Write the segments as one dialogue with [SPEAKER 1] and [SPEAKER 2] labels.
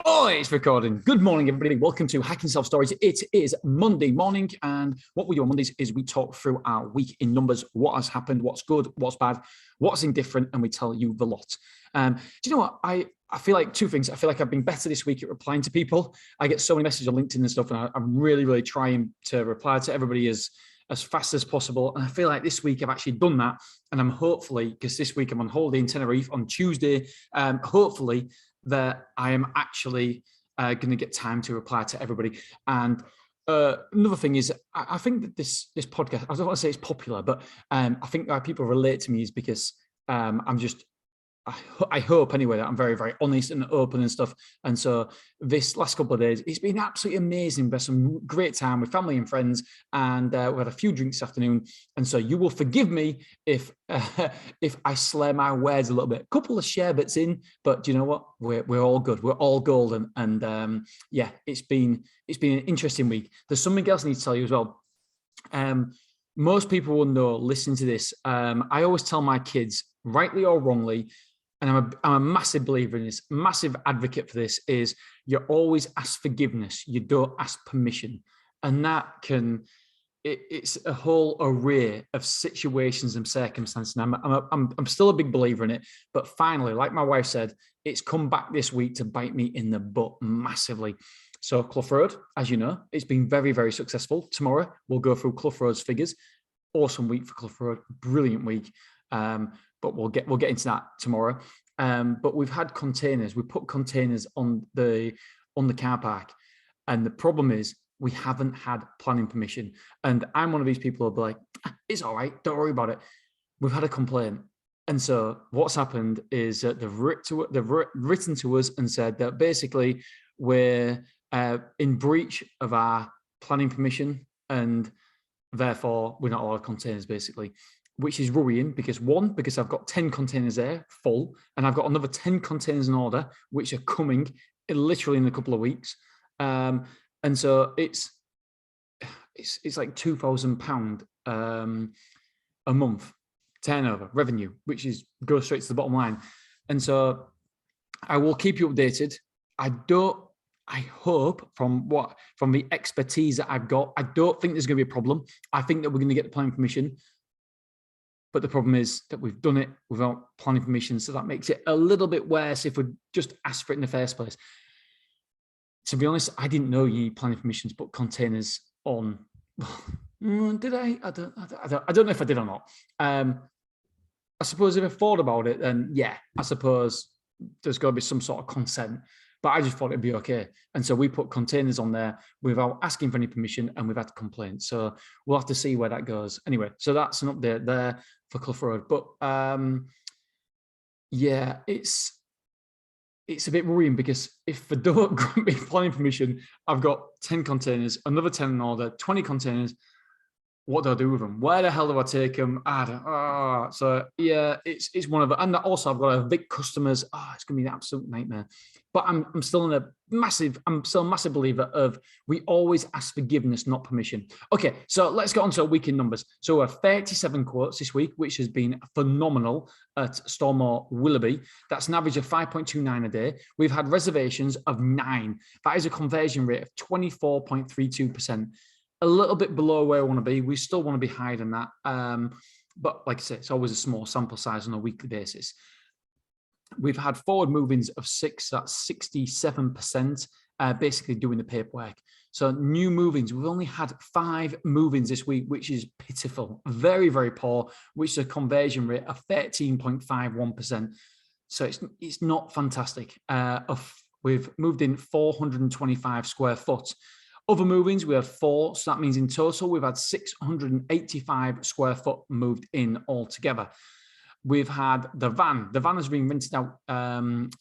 [SPEAKER 1] Oh, it's recording. Good morning, everybody. Welcome to Hacking Self Storage. It is Monday morning, and what we do on Mondays is we talk through our week in numbers, what has happened, what's good, what's bad, what's indifferent, and we tell you the lot. Do you know what? I feel like two things. I feel like I've been better this week at replying to people. I get so many messages on LinkedIn and stuff, and I'm really trying to reply to everybody as fast as possible. And I feel like this week I've actually done that, and I'm hopefully, because this week I'm on holiday in Tenerife on Tuesday, hopefully that I am actually going to get time to reply to everybody. And another thing is, I think that this podcast, I don't want to say it's popular, but I think why people relate to me is because I'm just, I hope anyway that I'm very honest and open and stuff. And so this last couple of days, it's been absolutely amazing. We've had some great time with family and friends, and we had a few drinks this afternoon. And so you will forgive me if I slur my words a little bit. A couple of sherbets in, but do you know what? We're all good. We're all golden. And yeah, it's been an interesting week. There's something else I need to tell you as well. Most people will know, listen to this. I always tell my kids, rightly or wrongly, and I'm a massive believer in this, massive advocate for this, is you always ask forgiveness. You don't ask permission. And that it's a whole array of situations and circumstances. And I'm still a big believer in it. But finally, like my wife said, it's come back this week to bite me in the butt massively. So Clough Road, as you know, it's been very successful. Tomorrow, we'll go through Clough Road's figures. Awesome week for Clough Road, brilliant week. But we'll get into that tomorrow. But we've had containers. We put containers on the car park, and the problem is we haven't had planning permission. And I'm one of these people who'll be like, "It's all right, don't worry about it." We've had a complaint, and so what's happened is that they've written to us and said that basically we're in breach of our planning permission, and therefore we're not allowed containers, basically. Which is worrying because I've got 10 containers there full, and I've got another 10 containers in order, which are coming literally in a couple of weeks. And so it's like £2,000 a month turnover revenue, which goes straight to the bottom line. And so I will keep you updated. I hope from the expertise that I've got, I don't think there's going to be a problem. I think that we're going to get the planning permission. But the problem is that we've done it without planning permission. So that makes it a little bit worse if we just ask for it in the first place. To be honest, I didn't know you need planning permission to put containers on. Did I? I don't know if I did or not. I suppose if I thought about it, then yeah, I suppose there's got to be some sort of consent. But I just thought it'd be okay. And so we put containers on there without asking for any permission, and we've had complaints. So we'll have to see where that goes. Anyway, so that's an update there for Clough Road. But yeah, it's a bit worrying because if they don't grant me planning permission, I've got 10 containers, another 10 in order, 20 containers. What do I do with them? Where the hell do I take them? So yeah, it's one of them. And also I've got to evict customers. It's going to be an absolute nightmare. But I'm still a massive believer of we always ask forgiveness, not permission. Okay, so let's get on to our week in numbers. So we're 37 quotes this week, which has been phenomenal at Stormore Willoughby. That's an average of 5.29 a day. We've had reservations of 9. That is a conversion rate of 24.32%. A little bit below where I want to be. We still want to be higher than that. But like I said, it's always a small sample size on a weekly basis. We've had forward move-ins of 6, that's 67%, basically doing the paperwork. So new move-ins, we've only had 5 move-ins this week, which is pitiful, very poor, which is a conversion rate of 13.51%. So it's not fantastic. We've moved in 425 square foot. Other move-ins, we had 4, so that means in total we've had 685 square foot moved in altogether. We've had the van. The van has been rented out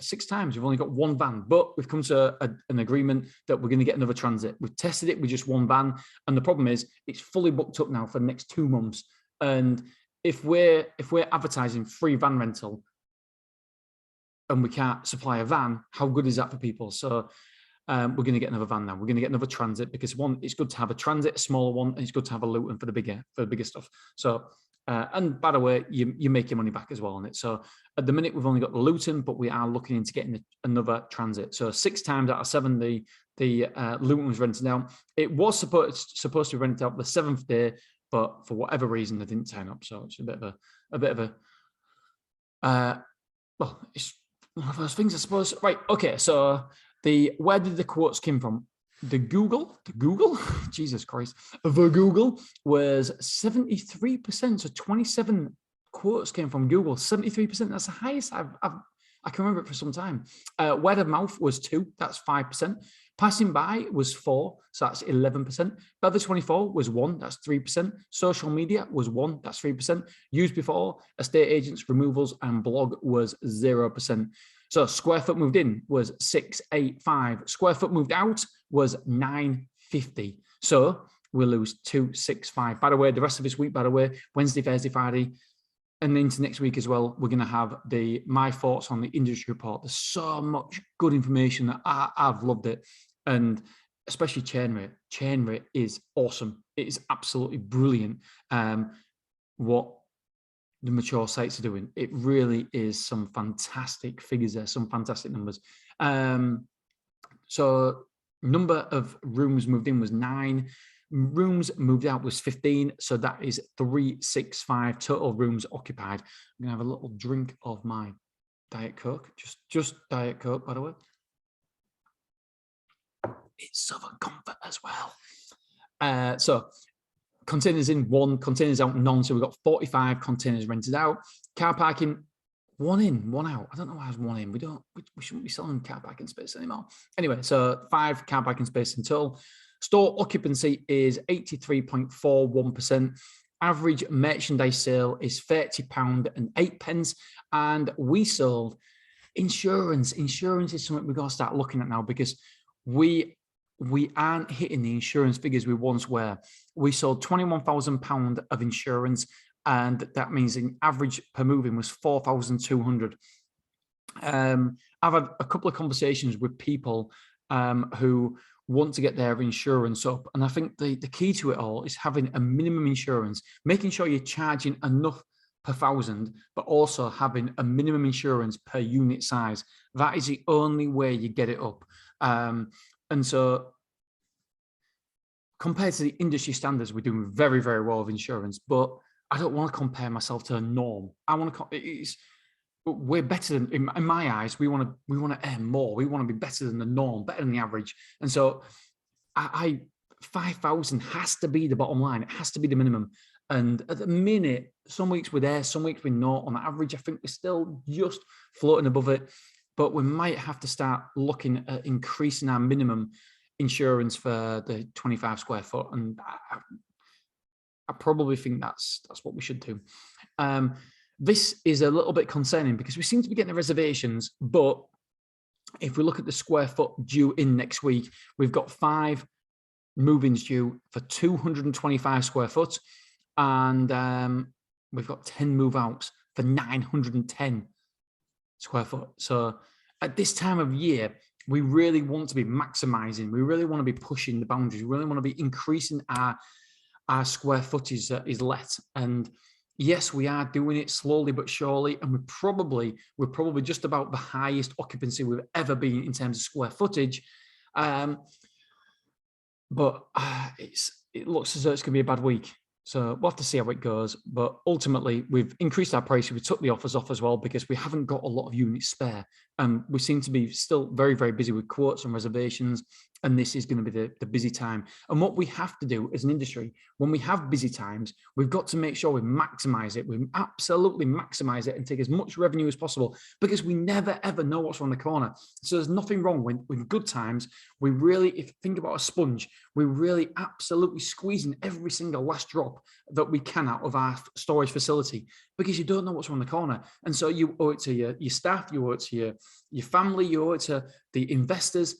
[SPEAKER 1] 6 times. We've only got 1 van, but we've come to an agreement that we're going to get another transit. We've tested it with just 1 van, and the problem is it's fully booked up now for the next 2 months. And if we're advertising free van rental and we can't supply a van, how good is that for people? So we're going to get another van now. We're going to get another transit because, one, it's good to have a transit, a smaller one, and it's good to have a Luton for the bigger stuff. So And by the way, you make your money back as well on it. So at the minute, we've only got the Luton, but we are looking into getting another transit. So 6 times out of 7, the Luton was rented out. It was supposed to be rented out the 7th day, but for whatever reason, they didn't turn up. So it's a bit of a well, it's one of those things, I suppose. Right. Okay. So where did the quotes come from? The Google, Jesus Christ, the Google was 73%. So 27 quotes came from Google. 73%. That's the highest I can remember it for some time. Word of mouth was 2. That's 5%. Passing by was 4. So that's 11%. Better 24 was 1. That's 3%. Social media was 1. That's 3%. Used before, estate agents, removals, and blog was 0%. So square foot moved in was 685. Square foot moved out was 950. So we'll lose 265. By the way, the rest of this week, Wednesday, Thursday, Friday, and into next week as well, we're going to have my thoughts on the industry report. There's so much good information that I've loved it. And especially churn rate. Churn rate is awesome. It is absolutely brilliant. What the mature sites are doing. It really is some fantastic figures there, some fantastic numbers. So number of rooms moved in was 9. Rooms moved out was 15. So that is 365 total rooms occupied. I'm going to have a little drink of my Diet Coke. Just Diet Coke, by the way. It's Southern Comfort as well. So containers in 1, containers out none. So we've got 45 containers rented out. Car parking, 1 in, 1 out. I don't know why it's 1 in. We shouldn't be selling car parking space anymore. Anyway, so 5 car parking space in total. Store occupancy is 83.41%. Average merchandise sale is £30.08. And we sold insurance. Insurance is something we've got to start looking at now, because we aren't hitting the insurance figures we once were. We sold £21,000 of insurance, and that means an average per moving was 4,200. I've had a couple of conversations with people who want to get their insurance up, and I think the key to it all is having a minimum insurance, making sure you're charging enough per 1,000, but also having a minimum insurance per unit size. That is the only way you get it up. And so compared to the industry standards, we're doing very, very well with insurance, but I don't want to compare myself to a norm. We're better than, in my eyes, we want to earn more. We want to be better than the norm, better than the average. And so 5,000 has to be the bottom line. It has to be the minimum. And at the minute, some weeks we're there, some weeks we're not. On average, I think we're still just floating above it. But we might have to start looking at increasing our minimum insurance for the 25 square foot. And I probably think that's what we should do. This is a little bit concerning because we seem to be getting the reservations, but if we look at the square foot due in next week, we've got 5 move-ins due for 225 square foot, and we've got 10 move-outs for 910 square foot. So at this time of year, we really want to be maximizing. We really want to be pushing the boundaries. We really want to be increasing our square footage that is let. And yes, we are doing it slowly but surely, and we're probably just about the highest occupancy we've ever been in terms of square footage. But it looks as though it's going to be a bad week. So we'll have to see how it goes. But ultimately, we've increased our price. We took the offers off as well because we haven't got a lot of units spare. And we seem to be still very, very busy with quotes and reservations. And this is going to be the busy time. And what we have to do as an industry, when we have busy times, we've got to make sure we maximize it. We absolutely maximize it and take as much revenue as possible, because we never, ever know what's around the corner. So there's nothing wrong with good times. We really, if you think about a sponge, we're really absolutely squeezing every single last drop that we can out of our storage facility, because you don't know what's around the corner. And so you owe it to your staff, you owe it to your family, you owe it to the investors.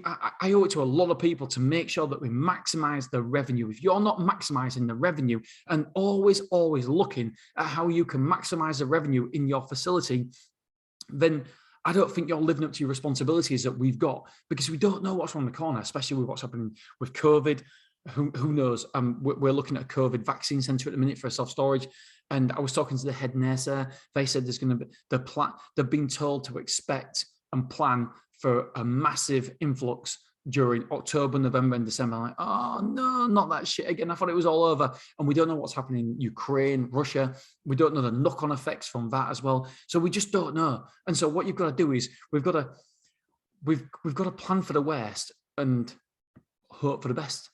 [SPEAKER 1] I owe it to a lot of people to make sure that we maximize the revenue. If you're not maximizing the revenue and always looking at how you can maximize the revenue in your facility, then I don't think you're living up to your responsibilities that we've got, because we don't know what's around the corner, especially with what's happening with COVID. who knows? We're looking at a COVID vaccine centre at the minute for self-storage. And I was talking to the head nurse there. They said there's going to be they've been told to expect and plan for a massive influx during October, November, and December. I'm like, oh no, not that shit again. I thought it was all over. And we don't know what's happening in Ukraine, Russia. We don't know the knock-on effects from that as well. So we just don't know. And so what you've got to do is we've got to plan for the worst and hope for the best.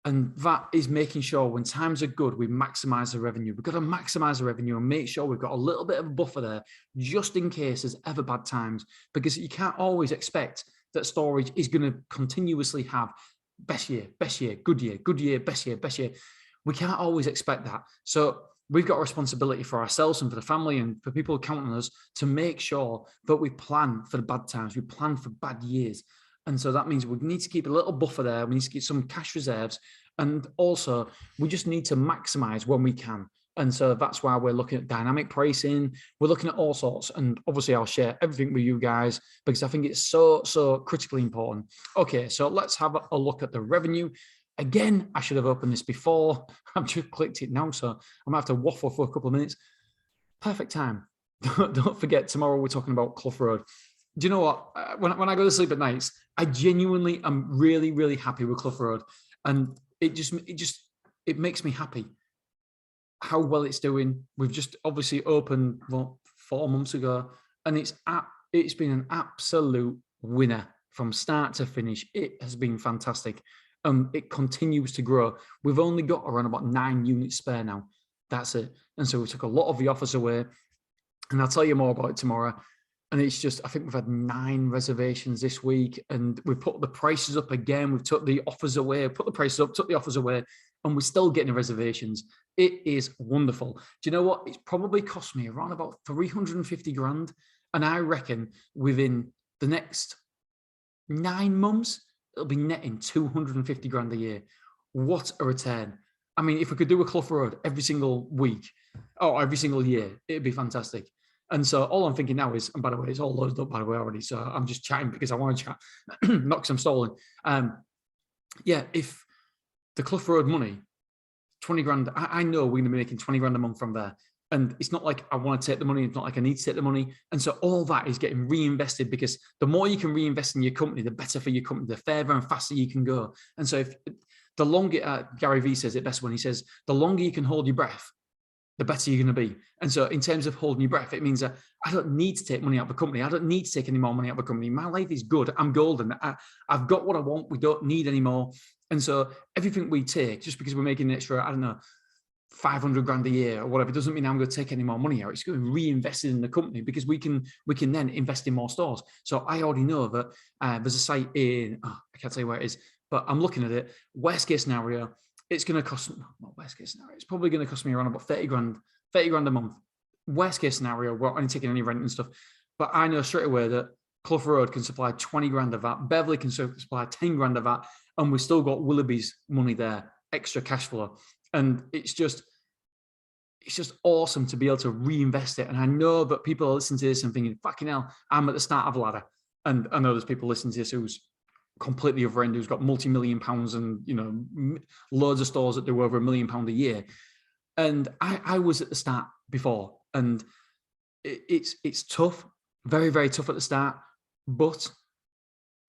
[SPEAKER 1] And that is making sure when times are good, we maximize the revenue. We've got to maximize the revenue and make sure we've got a little bit of a buffer there just in case there's ever bad times, because you can't always expect that storage is going to continuously have best year, good year, best year. We can't always expect that. So we've got a responsibility for ourselves and for the family and for people counting on us to make sure that we plan for the bad times, we plan for bad years. And so that means we need to keep a little buffer there. We need to keep some cash reserves. And also, we just need to maximize when we can. And so that's why we're looking at dynamic pricing. We're looking at all sorts. And obviously, I'll share everything with you guys because I think it's so critically important. Okay, so let's have a look at the revenue. Again, I should have opened this before. I've just clicked it now, so I'm going to have to waffle for a couple of minutes. Perfect time. Don't forget, tomorrow we're talking about Clough Road. Do you know what? When I go to sleep at nights, I genuinely am really happy with Clough Road, and it makes me happy how well it's doing. We've just obviously opened 4 months ago, and it's been an absolute winner from start to finish. It has been fantastic. It continues to grow. We've only got around about 9 units spare now. That's it. And so we took a lot of the offers away, and I'll tell you more about it tomorrow. And it's just, I think we've had 9 reservations this week, and we put the prices up again. We've took the offers away, put the prices up, took the offers away, and we're still getting reservations. It is wonderful. Do you know what? It's probably cost me around about 350 grand. And I reckon within the next 9 months, it'll be netting 250 grand a year. What a return. I mean, if we could do a Clough Road every single week or every single year, it'd be fantastic. And so all I'm thinking now is, and by the way, it's all loaded up by the way already, so I'm just chatting because I want to chat, not because I'm stalling. Yeah, if the Clough Road money, 20 grand, I know we're going to be making 20 grand a month from there. And it's not like I want to take the money. It's not like I need to take the money. And so all that is getting reinvested, because the more you can reinvest in your company, the better for your company, the further and faster you can go. And so if the longer, Gary Vee says it best when he says, the longer you can hold your breath, the better you're going to be. And so in terms of holding your breath, it means that I don't need to take money out of the company. I don't need to take any more money out of the company. My life is good. I'm golden. I've got what I want. We don't need any more. And so everything we take, just because we're making an extra, I don't know, 500 grand a year or whatever, doesn't mean I'm going to take any more money out. It's going to be reinvested in the company, because we can then invest in more stores. So I already know that there's a site in, I can't tell you where it is, but I'm looking at it. Worst case scenario, it's going to cost, not worst case scenario, it's probably going to cost me around about 30 grand a month. Worst case scenario, we're only taking any rent and stuff. But I know straight away that Clough Road can supply 20 grand of that. Beverly can supply 10 grand of that. And we've still got Willoughby's money there, extra cash flow. And it's just awesome to be able to reinvest it. And I know that people are listening to this and thinking, fucking hell, I'm at the start of a ladder. And I know there's people listening to this who's completely other end, who's got multi-million pounds and, you know, loads of stores that do over £1 million a year. And I was at the start before, and it's tough, very, very tough at the start. But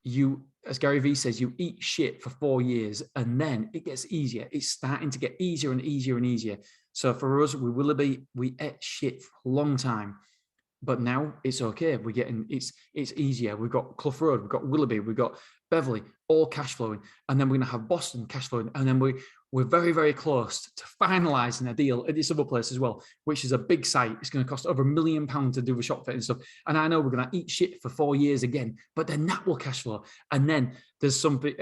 [SPEAKER 1] you, as Gary Vee says, you eat shit for 4 years and then it gets easier. It's starting to get easier and easier and easier. So for us, we ate shit for a long time, but now it's okay. We're getting, it's easier. We've got Clough Road, we've got Willoughby, we've got Beverly, all cash flowing. And then we're going to have Boston cash flowing. And then we're very, very close to finalising a deal at this other place as well, which is a big site. It's going to cost over £1 million to do the shop fit and stuff. And I know we're going to eat shit for 4 years again, but then that will cash flow. And then there's something,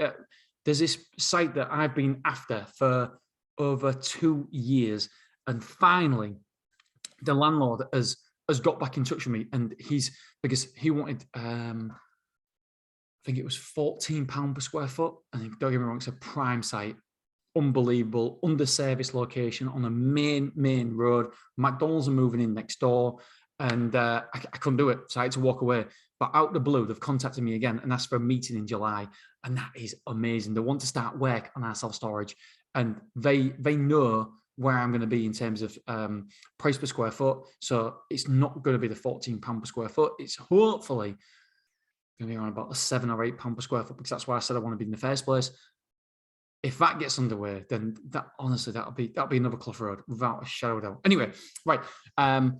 [SPEAKER 1] there's this site that I've been after for over 2 years. And finally, the landlord has got back in touch with me, and because he wanted, I think it was £14 per square foot. And don't get me wrong, it's a prime site. Unbelievable, under service location on a main road. McDonald's are moving in next door. And I couldn't do it. So I had to walk away. But out the blue, they've contacted me again and asked for a meeting in July. And that is amazing. They want to start work on our self-storage. And they know where I'm going to be in terms of price per square foot. So it's not going to be the £14 per square foot. It's hopefully going to be around about the £7 or £8 per square foot, because that's why I said I want to be in the first place. If that gets underway, then that honestly, that'll be another Clough Road without a shadow of a doubt. Anyway, right. God,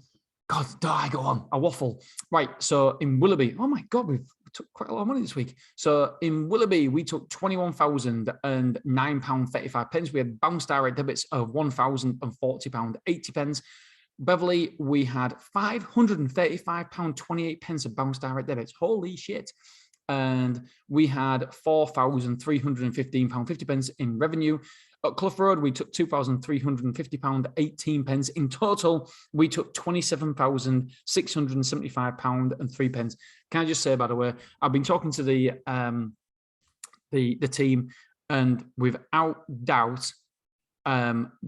[SPEAKER 1] I go on. I waffle. Right. So in Willoughby, oh my God, we took quite a lot of money this week. So in Willoughby, we took £21,009.35. We had bounce direct debits of £1,040.80. Beverley, we had £535.28 of bounce direct debits. Holy shit. And we had £4,315.50 in revenue. At Clough Road, we took £2,350.18. In total, we took £27,675.03. Can I just say, by the way, I've been talking to the team, and without doubt,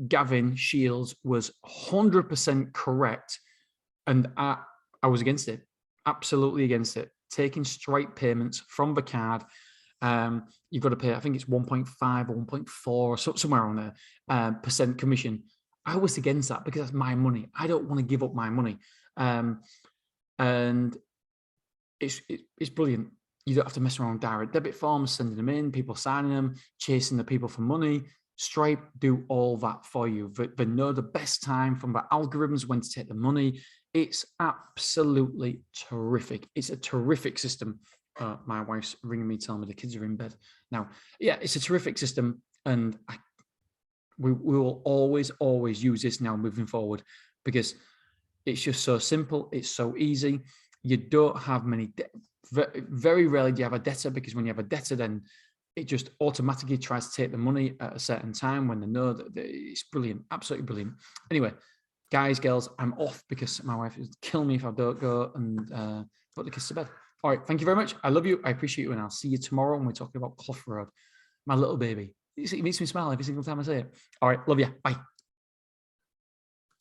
[SPEAKER 1] Gavin Shields was 100% correct, and I was against it, absolutely against it. Taking straight payments from the card. You've got to pay, I think it's 1.5 or 1.4 or somewhere on there, percent commission. I was against that because that's my money. I don't want to give up my money. And it's brilliant. You don't have to mess around with direct debit forms, sending them in, people signing them, chasing the people for money. Stripe do all that for you. They know the best time from the algorithms when to take the money. It's absolutely terrific. It's a terrific system. My wife's ringing me, telling me the kids are in bed now. Yeah, it's a terrific system, and we will always use this now moving forward, because it's just so simple. It's so easy. You don't have many. Very rarely do you have a debtor, because when you have a debtor, then it just automatically tries to take the money at a certain time when they know that it's brilliant, absolutely brilliant. Anyway, guys, girls, I'm off because my wife will kill me if I don't go and put the kids to bed. All right, thank you very much. I love you. I appreciate you, and I'll see you tomorrow when we're talking about Clough Road. My little baby. It makes me smile every single time I say it. All right, love you. Bye.